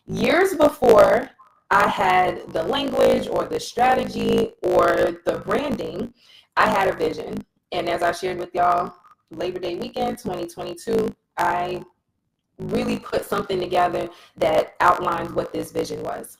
Years before I had the language or the strategy or the branding, I had a vision. And as I shared with y'all, Labor Day weekend 2022, I really put something together that outlined what this vision was.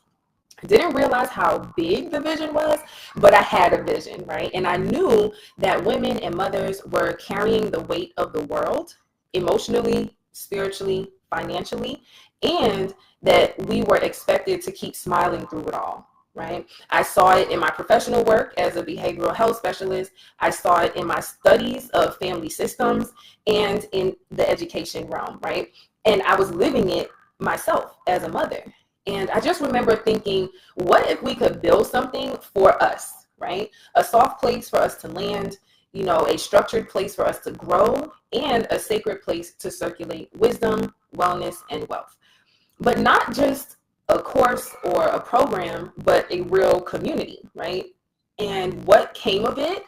I didn't realize how big the vision was, but I had a vision, right? And I knew that women and mothers were carrying the weight of the world emotionally, spiritually, financially, and that we were expected to keep smiling through it all, right? I saw it in my professional work as a behavioral health specialist. I saw it in my studies of family systems and in the education realm, right? And I was living it myself as a mother. And I just remember thinking, what if we could build something for us, right? A soft place for us to land, a structured place for us to grow, and a sacred place to circulate wisdom, wellness, and wealth. But not just a course or a program, but a real community, right? And what came of it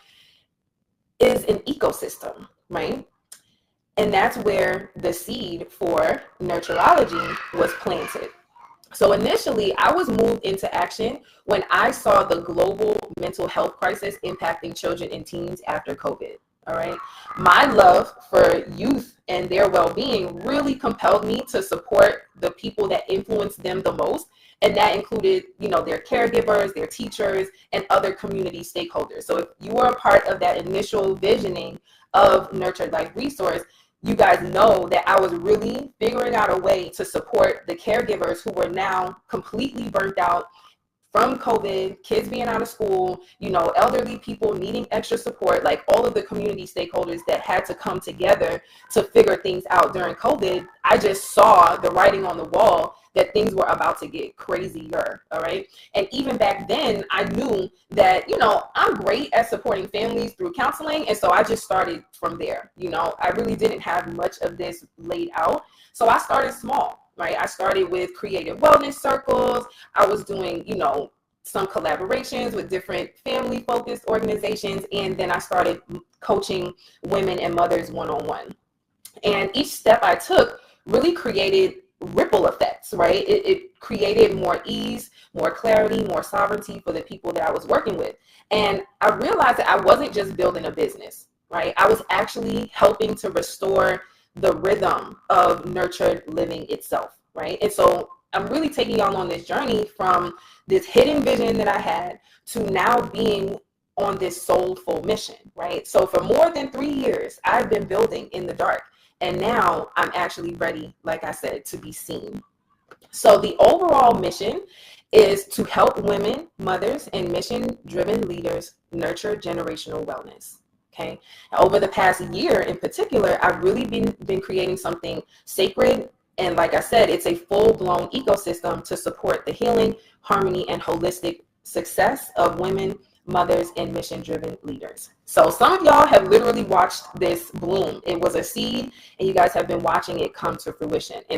is an ecosystem, right? And that's where the seed for Nurturology was planted. So initially, I was moved into action when I saw the global mental health crisis impacting children and teens after COVID. All right. My love for youth and their well-being really compelled me to support the people that influenced them the most. And that included, their caregivers, their teachers, and other community stakeholders. So if you were a part of that initial visioning of Nurtured Life Resource, you guys know that I was really figuring out a way to support the caregivers who were now completely burnt out from COVID, kids being out of school, elderly people needing extra support, like all of the community stakeholders that had to come together to figure things out during COVID. I just saw the writing on the wall that things were about to get crazier, all right? And even back then, I knew that, I'm great at supporting families through counseling, and so I just started from there. I really didn't have much of this laid out, so I started small. Right. I started with creative wellness circles. I was doing, some collaborations with different family focused organizations. And then I started coaching women and mothers one-on-one. And each step I took really created ripple effects, right? It created more ease, more clarity, more sovereignty for the people that I was working with. And I realized that I wasn't just building a business, right? I was actually helping to restore the rhythm of nurtured living itself, right? And so I'm really taking y'all on this journey from this hidden vision that I had to now being on this soulful mission, right? So for more than 3 years, I've been building in the dark, and now I'm actually ready, like I said, to be seen. So the overall mission is to help women, mothers, and mission-driven leaders nurture generational wellness. Okay. Over the past year in particular, I've really been creating something sacred. And like I said, it's a full-blown ecosystem to support the healing, harmony, and holistic success of women, mothers, and mission-driven leaders. So some of y'all have literally watched this bloom. It was a seed, and you guys have been watching it come to fruition. And